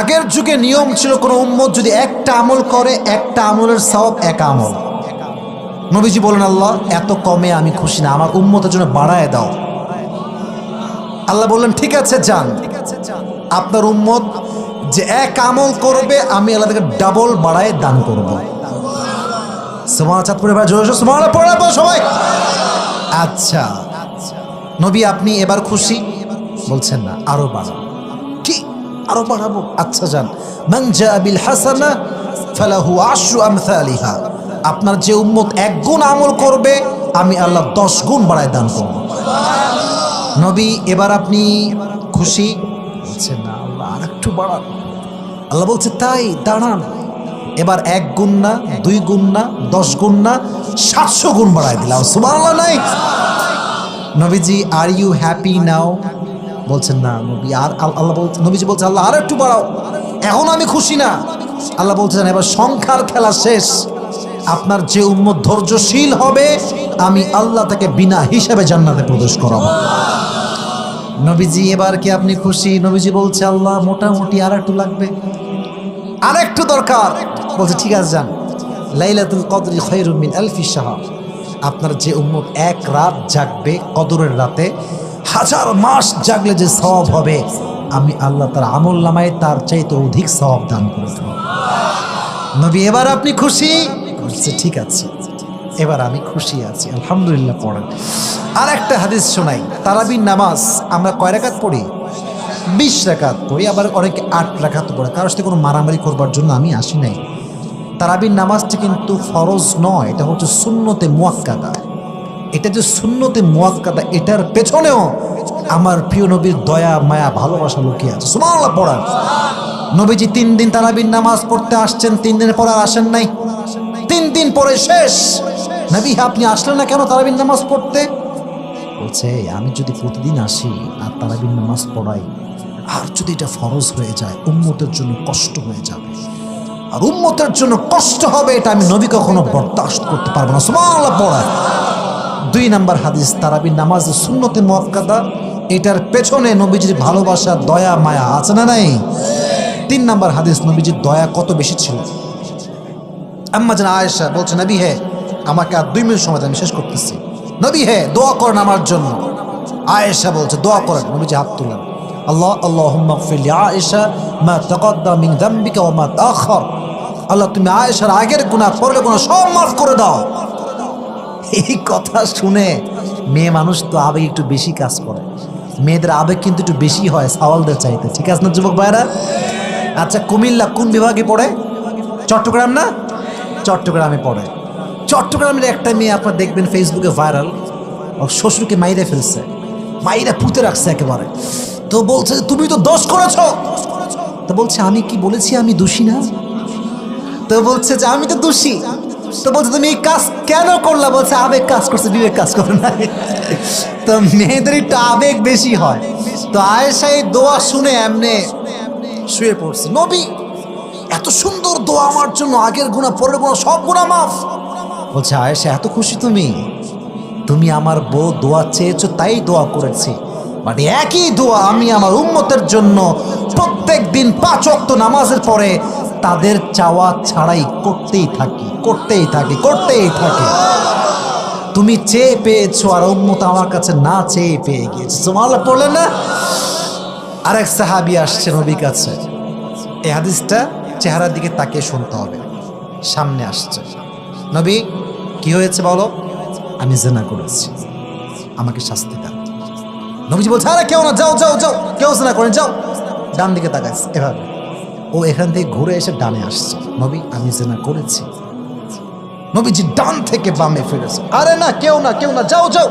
আগের যুগে নিয়ম ছিল কোন উম্মত যদি একটা আমল করে, একটা আমলের সওয়াব 1 আমল। নবীজি বলেন, আল্লাহ এত কমে আমি খুশি না, আমার উম্মতের জন্য বাড়ায় দাও। আল্লাহ বললেন ঠিক আছে যান, আপনার উম্মত যে 1 আমল করবে আমি আল্লাহ তাকে ডাবল বাড়ায় দান করব। সুবহানাল্লাহ, চাঁদপুরে ভাই জোরে জোরে সুবহানাল্লাহ পড়াবো সবাই। আচ্ছা নবী আপনি এবার খুশি? বলছেন না, আরো বাড়াবো। কি আরো বাড়াবো? আচ্ছা যান, মান জা বিল হাসানা ফালাহু আশরু আমসালিহা, আপনার যে উম্মত 1 গুণ আমল করবে আমি আল্লাহ 10 গুণ বাড়ায় দান করব। নবী এবার আপনি খুশি? বলছেন না, আল্লাহ আর একটু বাড়ান। আল্লাহ বলছে তাই দাঁড়ান, এবার 1 গুণ না, 2 গুণ না, 10 গুণ না, 700 গুণ বাড়ায় দিলাম। সুবহানাল্লাহ নাই? নবীজি আর ইউ হ্যাপি নাও? বলছেন না নবী। আর আল্লাহ বলছে, নবীজি বলছে আল্লাহ আর একটু বাড়াও, এখন আমি খুশি না। আল্লাহ বলছেন এবার সংখ্যার খেলা শেষ, আপনার যে উম্মত ধৈর্যশীল হবে আমি আল্লাহ তাকে বিনা হিসাবে জান্নাতে প্রবেশ করাবো। নবীজি এবার কি আপনি খুশি? নবীজি বলছে আল্লাহ মোটামুটি আর একটু লাগবে, আর একটু দরকার। বলছে ঠিক আছে যান, লাইলাতুল কদরি খায়রুম মিন আলফি শাহর। আপনার যে উম্মত 1 রাত জাগবে কদরের রাতে, 1000 মাস জাগলে যে সওয়াব হবে আমি আল্লাহ তার আমল নামায় তার চাইতে অধিক সওয়াব দান করে দেব। নবী এবার আপনি খুশি? বলছে ঠিক আছে, এবার আমি খুশি আছি, আলহামদুলিল্লাহ। পড়েন। আর একটা হাদিস শোনাই। তারাবির নামাজ আমরা কয় রাকাত পড়ি? 20 রাকাত পড়ি, আবার অনেকে 8 রাকাত পড়ে। কারোর সাথে কোনো মারামারি করবার জন্য আমি আসি নাই। তারাবির নামাজটি কিন্তু ফরজ নয়, এটা হচ্ছে সুন্নতে মুআক্কাদা। এটা যে সুন্নতে মুআক্কাদা, এটার পেছনেও আমার প্রিয় নবীর দয়া মায়া ভালোবাসা লুকিয়ে আছে। সুবহানাল্লাহ পড়েন। নবীজি 3 দিন তারাবির নামাজ পড়তে আসছেন, 3 দিনের পরে আসেন নাই। 3 দিন পরে শেষ। নবী আপনি আসলেন না কেন তারাবির নামাজ পড়তে? বলছে আমি যদি প্রতিদিন আসি আর তারাবির নামাজ পড়াই, আর যদি এটা ফরজ হয়ে যায় উম্মতের জন্য কষ্ট হয়ে যাবে, আর উম্মতের জন্য কষ্ট হবে, এটা আমি নবী কখনো বরদাস্ত করতে পারবো না। সুবহানাল্লাহ পড়ায়। 2 নাম্বার হাদিস, তারাবির নামাজ সুন্নতে মুআক্কাদা, এটার পেছনে নবীজির ভালোবাসা দয়া মায়া আছে না নাই? 3 নাম্বার হাদিস, নবীজির দয়া কত বেশি ছিল। আম্মা জান আয়েশা বলছে নবী হে, আমাকে আর 2 মিনিট সময় দেন, আমি শেষ করতেছি। নবী হে দোয়া করেন আমার জন্য। আয়েশা বলছে দোয়া করেন। নবীজি হাত তুলেন, আল্লাহ আল্লাহুম্মা গফির লি আয়েশা মা তাকাদ্দাম মিন যামবিকা ওয়া মা তাআখার। আল্লাহ তুমি আয়েশার আগের গুনাহ পরের গুনাহ সব মাফ করে দাও। এই কথা শুনে মেয়ে মানুষ তো আবেগ একটু বেশি কাজ করে, মেয়েদের আবেগ কিন্তু একটু বেশি হয় সাওয়ালদের চাইতে, ঠিক আছে না যুবক ভাইরা? আচ্ছা কুমিল্লা কোন বিভাগে পড়ে? চট্টগ্রাম না? চট্টগ্রামে পড়ে। চট্টগ্রামের একটা মেয়ে আপনার দেখবেন ফেসবুকে ভাইরাল, ওর শ্বশুরকে মাইরে ফেলছে, মাইরা পুঁতে রাখছে একেবারে। তো বলছে তুমি তো দোষ করেছ। তো বলছে আমি কি বলেছি আমি দোষী না? তো বলছে যে আমি তো দোষী। তো বলছে তুমি এই কাজ কেন করলা? বলছে আবেগ কাজ করছে, বিবেক কাজ করে না। তো মেয়েদের একটু আবেগ বেশি হয়। তো আয়েশা এই দোয়া শুনে এমনে শুয়ে পড়ছে, নবী এত সুন্দর দোয়া আমার জন্য, আগের গুনাহ পরের গুনাহ সব গুনাহ মাফ। বলছে আয়েশা এত খুশি তুমি? তুমি আমার বউ দোয়া চেয়েছো তাই দোয়া করেছি, বাট একই দোয়া আমি আমার উম্মতের জন্য প্রত্যেক দিন 5 ওয়াক্ত নামাজের পরে তাদের চাওয়া ছাড়াই করতেই থাকি। তুমি চেয়ে পেয়েছো আর উম্মত আমার কাছে না চেয়ে পেয়ে গিয়েছে। সুবহানাল্লাহ পড়লেন না? আরেক সাহাবী আসছে নবীর কাছে। এই হাদিসটা চেহারার দিকে তাকিয়ে শুনতে হবে। সামনে আসছে, নবী কি হয়েছে বলো? আমি জিনা করেছি, আমাকে শাস্তি দাও। নবীজি বলছে আরে কেউ না, যাও যাও যাও, কেউ জিনা করেন, যাও। ডান দিকে তাকাইছে এভাবে, ও এখান থেকে ঘুরে এসে ডানে আসছে, নবী আমি জিনা করেছি। নবীজি ডান থেকে বামে ফিরেছে, আরে না কেউ না, কেউ না, যাও যাও,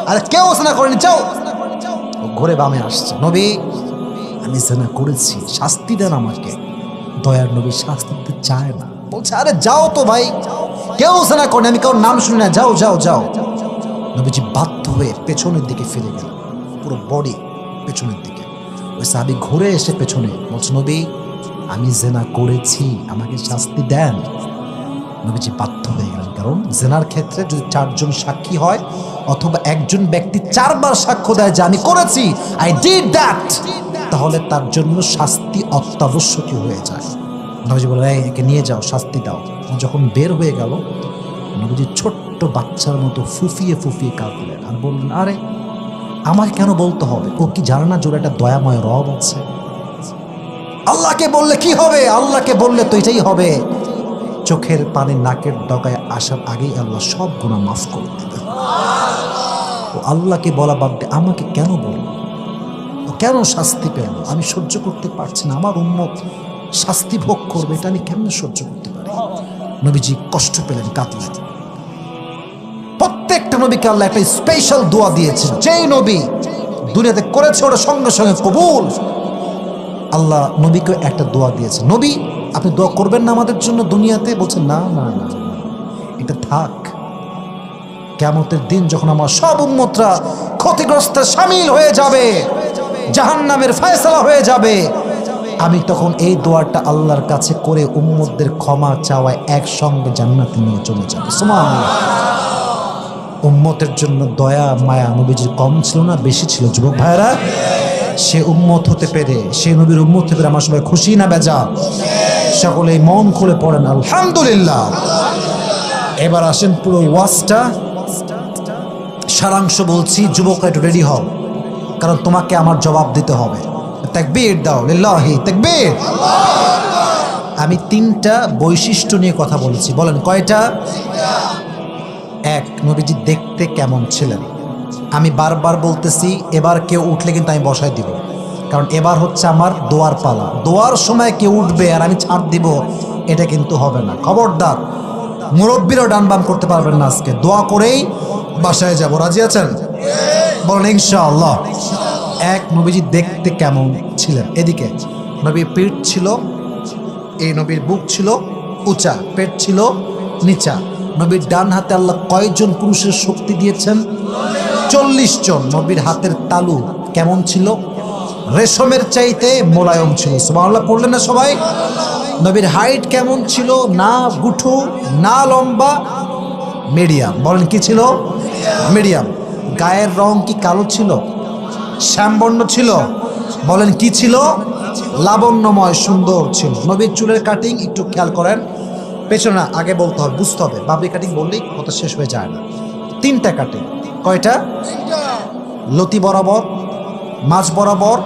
আরে কেউ জিনা করেনি, যাও। ও ঘুরে বামে আসছে, নবী আমি জিনা করেছি, শাস্তি দেন আমাকে। দয়ার নবী শাস্তি দিতে চায় না, বলছে আরে যাও তো ভাই, কেউ জিনা করেনি, আমি কারোর নাম শুনি না, যাও যাও যাও। নবীজি বাধ্য হয়ে পেছনের দিকে ফিরে গেল, পুরো বডি পেছনের দিকে। ওই সাহাবী ঘুরে এসে পেছনে বলছে নবী আমি জিনা করেছি, আমাকে শাস্তি দেন। নবীজি বাধ্য হয়ে গেলেন, কারণ জিনার ক্ষেত্রে যদি 4 জন সাক্ষী হয় অথবা একজন ব্যক্তি 4 বার সাক্ষ্য দেয় যে আমি করেছি, আই ডিড দ্যাট, তাহলে তার জন্য শাস্তি অত্যাবশ্যকীয় হয়ে যায়। নবীজি বললেন একে নিয়ে যাও, শাস্তি দাও। যখন বের হয়ে গেল নবীজি ছোট্ট বাচ্চার মতো ফুফিয়ে ফুফিয়ে কাঁদলেন আর বললেন আরে আমাকে কেন বলতে হবে? ও কি জানে না জোরে একটা দয়াময় রব আছে? আল্লাহকে বললে কি হবে? আল্লাহকে বললে তো এটাই হবে, চোখের পানি নাকের ডগায় আসার আগেই আল্লাহ সব গুনাহ মাফ করে দেবেন। ও আল্লাহকে বলা বাদ দিয়ে আমাকে কেন বলল? ও কেন শাস্তি পেল? আমি সহ্য করতে পারছি না, আমার উম্মত শাস্তি ভোগ করবে, এটা আমি কেমনে সহ্য করতে পারি? নবীজি কষ্ট পেলেন, কাঁদলেন। প্রত্যেকটা নবীকে আল্লাহ একটা স্পেশাল দোয়া দিয়েছেন, যেই নবী দুনিয়াতে করেছে ওটা সঙ্গে সঙ্গে কবুল। আল্লাহ নবীকে একটা দোয়া দিয়েছে, নবী আপনি দোয়া করবেন না আমাদের জন্য দুনিয়াতে? বলছেন না না না, এটা থাক, কিয়ামতের দিন যখন আমার সব উম্মতরা ক্ষতিগ্রস্ত শামিল হয়ে যাবে, জাহান্নামের ফয়সালা হয়ে যাবে, আমি তখন এই দোয়াটা আল্লাহর কাছে করে উম্মতদের ক্ষমা চাওয়ায় একসঙ্গে জান্নাতে নিয়ে চলে যাবে। সুবহানাল্লাহ। উম্মতের জন্য দয়া মায়া নবীজির কম ছিল না, বেশি ছিল? যুবক ভাইরা, সে উম্মত হতে পেরে, সে নবীর উম্মত হতে পেরে আমার সবাই খুশি না বেজা? সকলে মন খুলে পড়েন আলহামদুলিল্লাহ। এবার আসেন পুরো ওয়াজটা সারাংশ বলছি, যুবকরা একটু রেডি হও, কারণ তোমাকে আমার জবাব দিতে হবে। তাকবীর দাও, লিল্লাহি তাকবীর। আমি 3টা বৈশিষ্ট্য নিয়ে কথা বলেছি, বলেন কয়টা? 1, নবীজি দেখতে কেমন ছিলেন। আমি বারবার বলতেছি, এবার কেউ উঠলে কিন্তু আমি বসায় দিব, কারণ এবার হচ্ছে আমার দোয়ার পালা। দোয়ার সময় কেউ উঠবে আর আমি ছাড় দিব, এটা কিন্তু হবে না। খবরদার, মুরব্বীরাও ডান বাম করতে পারবেন না, আজকে দোয়া করেই বাসায় যাব। রাজি আছেন? বলেন ইনশাআল্লাহ। 1, নবীজি দেখতে কেমন ছিলেন। এদিকে নবীর পিঠ ছিল, এই নবীর বুক ছিল উঁচা, পেট ছিল নিচা। নবীর ডান হাতে আল্লাহ কয়জন পুরুষের শক্তি দিয়েছেন? 40 জন। নবীর হাতের তালু কেমন ছিল? রেশমের চাইতে মোলায়ম ছিল। সুবহানাল্লাহ পড়লেন না সবাই? নবীর হাইট কেমন ছিল? না গুঠু না লম্বা, মিডিয়াম। বলেন কি ছিল? মিডিয়াম। গায়ের রং কি কালো ছিল? শ্যামবর্ণ ছিল? বলেন কি ছিল? লাবণ্যময়, সুন্দর ছিল। নবীর চুলের কাটিং একটু খেয়াল করেন, পেছনে না, আগে বলতে হবে, বুঝতে হবে। বাবরি কাটিং বললেই কথা শেষ হয়ে যায় না। 3টা কাটিং। কয়টা? লতি বরাবর, মাঝ বরাবর,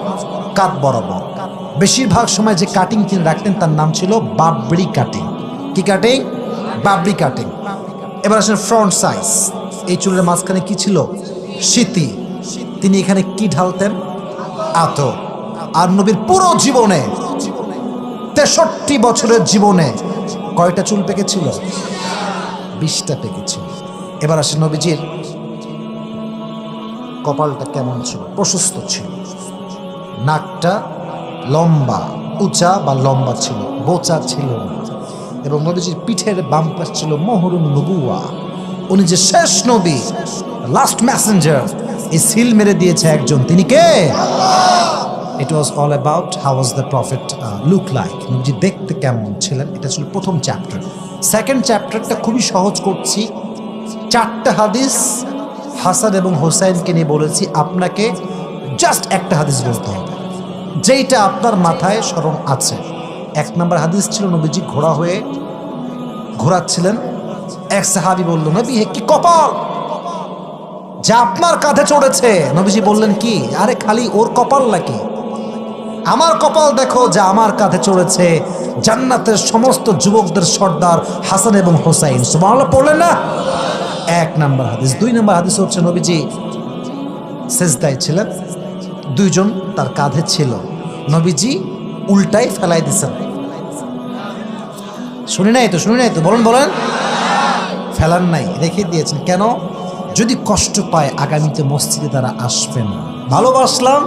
কাত বরাবর। বেশিরভাগ সময় যে কাটিং তিনি রাখতেন তার নাম ছিল বাবরি কাটিং। কি কাটিং? বাবরি কাটিং। এবার আসেন ফ্রন্ট সাইজ। এই চুলের মাঝখানে কি ছিল? স্মৃতি। তিনি এখানে কি ঢালতেন? আতর। আর নবীর পুরো জীবনে, 63 বছরের জীবনে কয়টা চুল পেকেছিল? 20টা পেকেছিল। এবার আসেন নবীজির কপালটা কেমন ছিল? প্রশস্ত ছিল। নাকটা লম্বা, উঁচা বা লম্বা ছিল, বোচা ছিল না। এবং নবীজির পিঠের বাম পাশ ছিল মোহরুন নবুয়া। উনি যে শেষ নবী, লাস্ট মেসেঞ্জার, এই সিল মেরে দিয়েছে একজন, তিনি কে? It was all about how was the prophet look like. নবীজি দেখতে কেমন ছিলেন, এটা ছিল প্রথম চ্যাপ্টার। সেকেন্ড চ্যাপ্টারটা খুবই সহজ করছি। 4টা হাদিস হাসান এবং হোসাইনকে নিয়ে বলেছি, আপনাকে জাস্ট একটা হাদিস বলতে হবে যেইটা আপনার মাথায় স্মরণ আছে। 1 নম্বর হাদিস ছিল নবীজি ঘোড়া হয়ে ঘোরাচ্ছিলেন। এক সাহাবী বলল, নবী হে কি কপাল, যা আপনার কাঁধে চড়েছে। নবীজি বললেন কি? আরে খালি ওর কপাল নাকি, আমার কপাল দেখো যা আমার কাঁধে চড়েছে, জান্নাতের সমস্ত যুবকদের সর্দার হাসান এবং হোসাইন। সুবহানাল্লাহ পড়লেন না? 1 নম্বর হাদিস। 2 নম্বর হাদিস হচ্ছে নবীজি সেজদায় ছিলেন, 2 জন তার কাঁধে ছিল, নবীজি উল্টাই ফেলাই দিছেন। শুনি নাই তো? বলেন বলেন। ফেলান নাই, রেখে দিয়েছেন। কেন? যদি কষ্ট পায় আগামীতে মসজিদে তারা আসবে না। ভালোবাসলাম,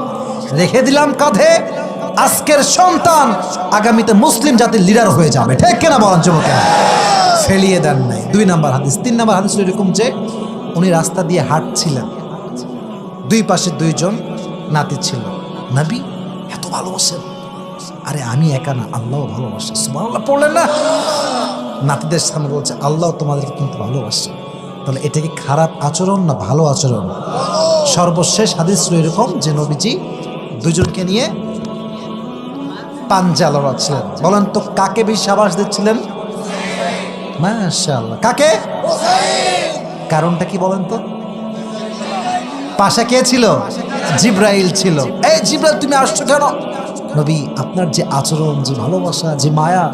রেখে দিলাম কাঁধে, আজকের সন্তান আগামীতে মুসলিম জাতির লিডার হয়ে যাবে। ঠিক কিনা বলেন যুবকেরা? ফেলিয়ে দেন নাই। 2 নম্বর হাদিস। 3 নম্বর হাদিস এরকম যে উনি রাস্তা দিয়ে হাঁটছিলেন, 2 পাশে 2 জন নাতি ছিল। নবী এত ভালোবাসেন? আরে আমি একা না, আল্লাহও ভালোবাসে। সুবহানাল্লাহ পড়লেন না? নাতিদের সামনে বলছে, আল্লাহ তোমাদেরকে কিন্তু ভালোবাসে। তাহলে এটা কি খারাপ আচরণ না ভালো আচরণ? সর্বশেষ হাদিস এরকম যে নবীজি 2 জনকে নিয়ে পাঞ্জা লড়াচ্ছিলেন। বলেন তো কাকে বেশি সাবাস দিচ্ছিলেন? মাশাআল্লাহ। কাকে? কারণটা কি বলেন তো? পাশে কে ছিল? জিব্রাইল ছিল। এই জিব্রাইল তুমি আসছো কেন? নবী আপনার যে আচরণ, যে ভালোবাসা, যে মায়া,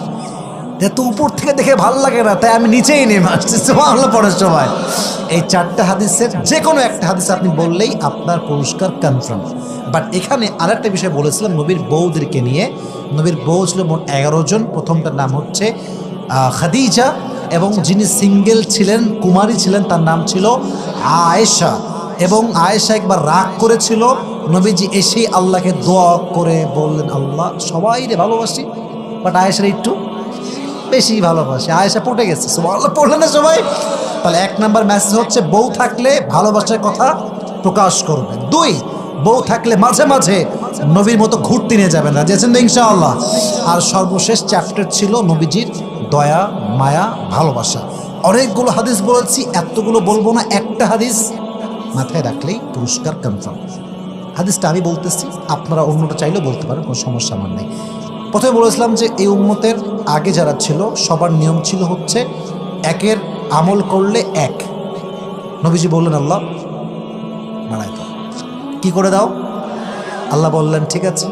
এত উপর থেকে দেখে ভালো লাগে না, তাই আমি নিচেই নেমে আসছি। সুবহানাল্লাহ পড়ে সবাই। এই 4টা হাদিসের যে কোনো একটা হাদিস আপনি বললেই আপনার পুরস্কার কনফার্ম। বাট এখানে আরেকটা বিষয় বলেছিলাম নবীর বউদেরকে নিয়ে। নবীর বউ ছিল মোট 11 জন। প্রথমটার নাম হচ্ছে খাদিজা, এবং যিনি সিঙ্গেল ছিলেন, কুমারী ছিলেন, তার নাম ছিল আয়েশা। এবং আয়েশা একবার রাগ করেছিল, নবীজি এসেই আল্লাহকে দোয়া করে বললেন, আল্লাহ সবাই রে ভালোবাসি, বাট আয়েশার একটু বেশি ভালোবাসি। আয়েশা পটে গেছে, সুবহানাল্লাহ পড়লেন না সবাই? তাহলে 1 নাম্বার মেসেজ হচ্ছে বউ থাকলে ভালোবাসার কথা প্রকাশ করবে। 2, বউ থাকলে মাঝে মাঝে নবীর মতো ঘুরতে নিয়ে যাবেন, না যেছেন তো ইনশাআল্লাহ। আর সর্বশেষ চ্যাপ্টার ছিল নবীজির দয়া, মায়া, ভালোবাসা। অনেকগুলো হাদিস বলেছি, এতগুলো বলবো না, একটা হাদিস মাথায় রাখলেই পুরস্কার কনফার্ম। হাদিসটা আমি বলতেছি, আপনারা অন্যটা চাইলেও বলতে পারেন, কোনো সমস্যা আমার নেই। প্রথমে বলেছিলাম যে এই উম্মতের আগে যারা ছিল সবার নিয়ম ছিল হচ্ছে একের আমল করলে 1। নবীজি বললেন, আল্লাহ বাড়াই দাও, কি করে দাও? আল্লাহ বললেন, ঠিক আছে,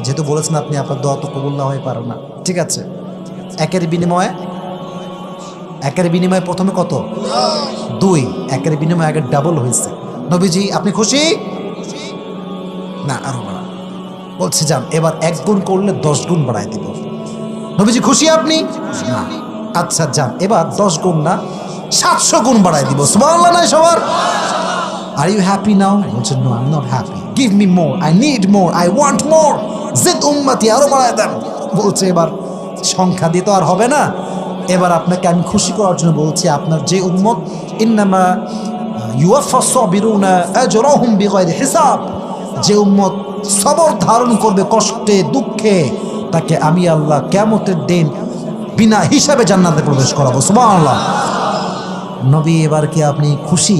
যেহেতু বলেছেন আপনি, আপনার দোয়া তো কবুল না হয়ে পারে না, ঠিক আছে। একের বিনিময়ে প্রথমে কত? 2। একের বিনিময়ে আগের ডাবল হয়েছে। নবীজি আপনি খুশি? না, আরো বাড়া। বলছি যান, এবার 1 গুণ করলে 10 গুণ বাড়াই দিব। নবীজি খুশি আপনি? না। আচ্ছা যান, এবার 10 গুণ না 700 গুণ বাড়াই দিব। সুবহানাল্লাহ নাই সবার? Are you happy now? বলছেন, no I am not happy, give me more, I need more, I want more, জিদ উম্মতি, আরো বাড়াই দেন। বলছে এবার সংখ্যা দিয়ে তো আর হবে না, এবার আপনাকে আমি খুশি করার জন্য বলছি, আপনার যে উম্মত, ইন্নামা ইউওয়াফাস সাবিরুনা আজরাহুম বিগাইরি হিসাব, যে উম্মত সবর ধারণ করবে কষ্টে দুঃখে, তাকে আমি আল্লাহ কিয়ামতের দিন বিনা হিসাবে জান্নাতে প্রবেশ করাবো। সুবহানাল্লাহ। নবী এবার কি আপনি খুশি?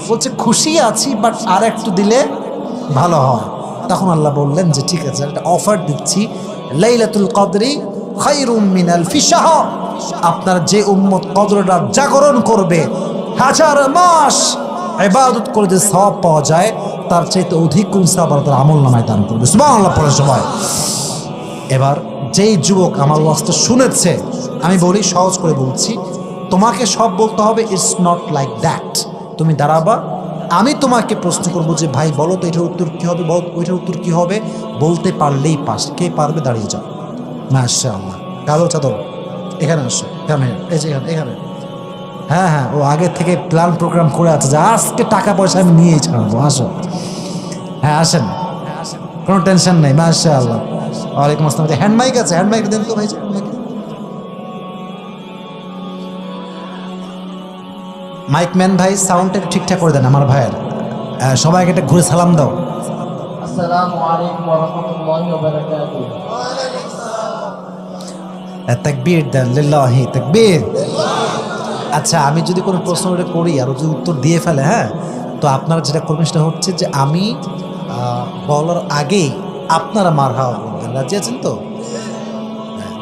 বলছে খুশি আছি, বাট আর একটু দিলে ভালো হয়। তখন আল্লাহ বললেন যে ঠিক আছে, একটা অফার দিচ্ছি, লাইলাতুল কদরি খায়রুম মিন আলফি শাহর। আপনার যে উম্মত কদরের রাত জাগরণ করবে, 1000 মাস ইবাদত করে যে সওয়াব পাওয়া যায়, তার চাইতে অধিক গুণ সওয়াব তার আমলনামায় দান করবে। সুবহানাল্লাহ পড়ার সময় এবার যেই যুবক আমার ওয়াজটা শুনেছে, আমি বলি, সহজ করে বলছি, তোমাকে সব বলতে হবে, ইটস নট লাইক দ্যাট। তুমি দাঁড়াবা, আমি তোমাকে প্রশ্ন করবো যে ভাই বলো তো এটার উত্তর কী হবে, বলো ওইটার উত্তর কী হবে, বলতে পারলেই পাস। কে পারবে দাঁড়িয়ে যাও। মাশাআল্লাহ। কালো চাদর এখানে আসো, এখানে, এই যে এখানে। হ্যাঁ হ্যাঁ, ও আগে থেকে প্ল্যান প্রোগ্রাম করে আছে যে আজকে টাকা পয়সা আমি নিয়েই ছাড়বো, আসো। হ্যাঁ আসেন, কোনো টেনশন নেই। মাশাআল্লাহ। ওয়ালাইকুম আসসালাম। হ্যান্ড মাইক আছে, হ্যান্ড মাইক দেন তো ভাই। মাইক ম্যান ভাই, সাউন্ডটা ঠিকঠাক করে দেন আমার ভাইয়ের। সবাইকে একটা ঘুরে সালাম দাও। আসসালামু আলাইকুম ওয়া রাহমাতুল্লাহি ওয়া বারাকাতুহু। তাকবীর দেন, লিল্লাহি তাকবীর। আচ্ছা, আমি যদি কোনো প্রশ্ন করি আর যদি উত্তর দিয়ে ফেলে, হ্যাঁ, তো আপনারা যেটা করবেন সেটা হচ্ছে যে আমি বলার আগেই আপনারা মারহাবা বলবেন। রাজি আছেন তো?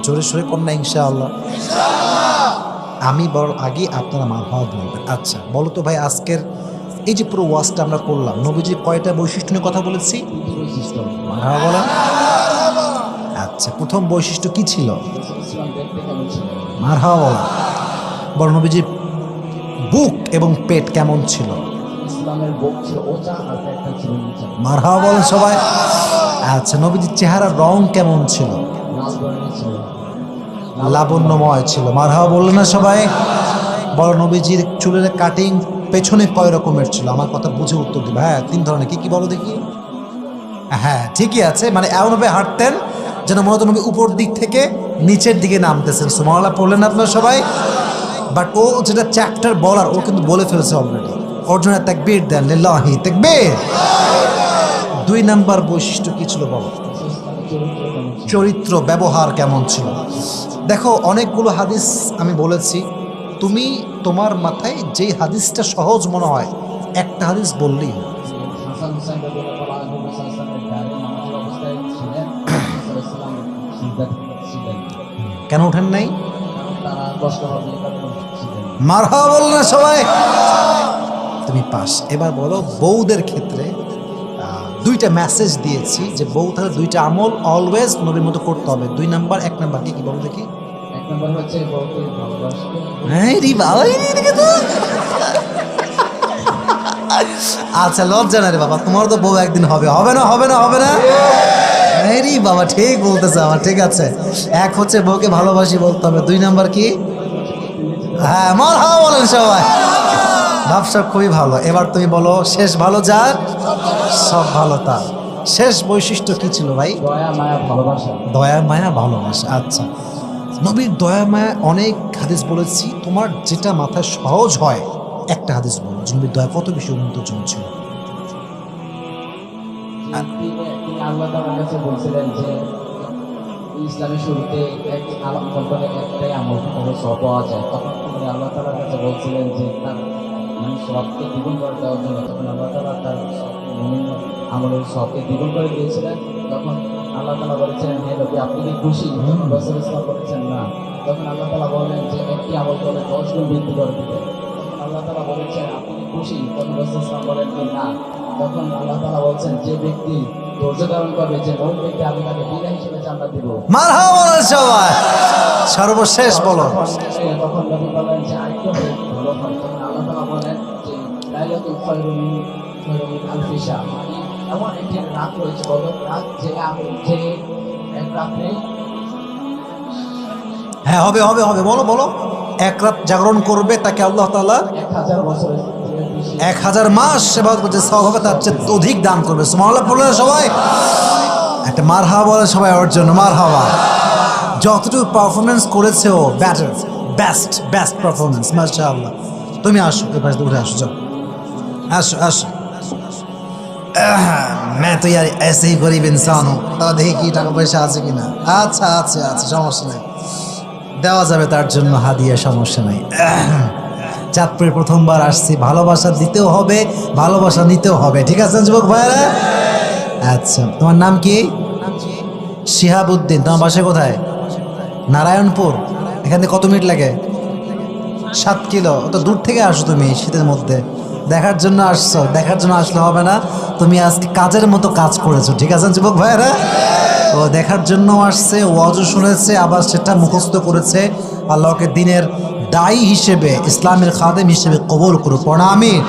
জোরে সোরে কন্যা ইনশাআল্লাহ। আমি বলার আগেই আপনারা মারহাবা বলবেন। আচ্ছা বলো তো ভাই, আজকের এই যে পুরো ওয়াজটা আমরা করলাম, নবীজির কয়টা বৈশিষ্ট্য নিয়ে কথা বলেছি? মারহাবা বলেন। আচ্ছা, প্রথম বৈশিষ্ট্য কি ছিল? মারহাবা বলেন। বল, নবীজির বুক এবং পেট কেমন ছিল? মারহাবা বলেন সবাই। আচ্ছা, নবীজির চেহারার রং কেমন ছিল? লাবণ্যময় ছিল। মারহাবা বললেন না সবাই? বল, নবীজির চুলের কাটিং পেছনে কয় রকমের ছিল? আমার কথা বুঝে উত্তর দিবে। হ্যাঁ, 3 ধরনের। কি কি বলো দেখি? হ্যাঁ ঠিকই আছে, মানে এমনভাবে হাঁটতেন যেন মূলত নবী উপর দিক থেকে নিচের দিকে নামতেছেন। সুবহানাল্লাহ পড়লেন আপনারা সবাই? বাট ও যেটা চ্যাপ্টার বলার, ও কিন্তু বলে ফেলছে অলরেডি। ওর জন্য তাকবীর দেন, লিল্লাহি তাকবীর। 2 নাম্বার বৈশিষ্ট্য কি ছিল বলো? চরিত্র, ব্যবহার কেমন ছিল? দেখো, অনেকগুলো হাদিস আমি বলেছি, তুমি তোমার মাথায় যেই হাদিসটা সহজ মনে হয় একটা হাদিস বললেই হয়। কেন ওঠেন নাই? মারহাবা বল না সবাই? তুমি পাস। এবার বলো, বউদের ক্ষেত্রে 2টা মেসেজ দিয়েছি যে বউ তাহলে 2টা আমল অলওয়েজ নবীর মতো করতে হবে। 2 নাম্বার, 1 নাম্বার কি বলো দেখি? 1 নাম্বার হচ্ছে বউকে ভালোবাসতে। হ্যাঁ রে বাবা, আচ্ছা লজ্জা না রে বাবা, তোমার তো বউ একদিন হবে, হবে না? হবে না? হবে না? রে বাবা, ঠিক বলতেছে আমার। ঠিক আছে, 1 হচ্ছে বউকে ভালোবাসি বলতে হবে। 2 নাম্বার কি? হ্যাঁ মারহাবা বলেন সবাই। ভাবসাব খুবই ভালো। এবার তুমি বলো, শেষ ভালো যার সব ভালো তার। শেষ বৈশিষ্ট্য কি ছিল ভাই? দয়া মায়া ভালোবাসা। দয়া মায়া ভালোবাসা। আচ্ছা, নবীর দয়া মায়া অনেক হাদিস বলেছি, তোমার যেটা মাথায় সহজ হয় একটা হাদিস বলো, যে নবীর দয়া কত বেশি উন্নত জন ছিল। তিনি আল্লাহ তাআলার কাছে বলছিলেন যে ইসলামের শুরুতে একটাই আমল করে সব পাওয়া যায়, তখন তিনি আল্লাহ তাআলার কাছে বলছিলেন যে তার মানে সবকে দ্বিগুণ করে দেওয়ার জন্য। তখন আল্লাহ তাআলা তার আমলের সবকে দ্বিগুণ করে দিয়েছিলেন। তখন আল্লাহ তাআলা বলেছিলেন, হে নবী আপনি কি খুশি? রাসূল ইসলাম বলেছেন না। তখন আল্লাহ তাআলা বললেন যে একটি আমল করলে 10 গুণ বৃদ্ধি করে দিবেন। তখন আল্লাহ তাআলা বলেছেন আপনি কি খুশি? তখন রাসূল ইসলাম বলেন যে না। তখন আল্লাহ তাআলা বলছেন যে ব্যক্তি ধৈর্য ধারণ করবে, যে মূল ব্যক্তি আমি তাকে বিনা হিসেবে জান্নাত দিব। মারহাবা বলেন সবাই। সর্বশেষ বলো। তখন নবী বললেন যে আরেকটু ভালো হয়। তখন আল্লাহ তাআলা বলেন যে লাইলাতুল খায়রুন মিন আলফি শাহর, মানে এমন একটি রাত রয়েছে, বদর রাত, যে এক রাত্রে হ্যাঁ হবে হবে হবে, বলো বলো। এক রাত জাগরণ করবে তাকে আল্লাহ তাআলা 1000 বছরের বেশি 1000 মাস সেবা করতে সওয়াব হবে, তার চেয়ে অধিক দান করবে। সুবহানাল্লাহ বললেন সবাই। একটা মারহাবা বলে সবাই ওর জন্য, মারহাবা। যতটুকু পারফরমেন্স করেছে ও বেটার, বেস্ট পারফরমেন্স, মাশাআল্লাহ। তুমি আসো, এই পাশে উঠে আসো, যাও, আসো আসো। मैं तो यार ऐसे ही गरीब इंसान हूँ, তারা দেখি কি টাকা পয়সা আছে কিনা। আচ্ছা আছে আছে, সমস্যা নেই, দেওয়া যাবে তার জন্য হাদিয়া, সমস্যা নাই। চাঁদপুরে প্রথমবার আসছি, ভালোবাসা দিতেও হবে, ভালোবাসা নিতেও হবে, ঠিক আছে যুবক ভাইরা? আচ্ছা, তোমার নাম কি? শিহাবুদ্দিন। তোমার বাসা কোথায়? নারায়ণপুর। এখান থেকে কত মিনিট লাগে? 7 কিলো। অত দূর থেকে আসো তুমি শীতের মধ্যে, দেখার জন্য আসছো। দেখার জন্য আসলে হবে না, তুমি আজকে কাজের মতো কাজ করেছো, ঠিক আছে যুবক ভাইরা? ও দেখার জন্য আসছে, ওয়াজও শুনেছে, আবার সেটা মুখস্থ করেছে। আল্লাহকে দিনের দায়ী হিসেবে, ইসলামের খাদেম হিসেবে কবুল করুক, পড়া আমিন।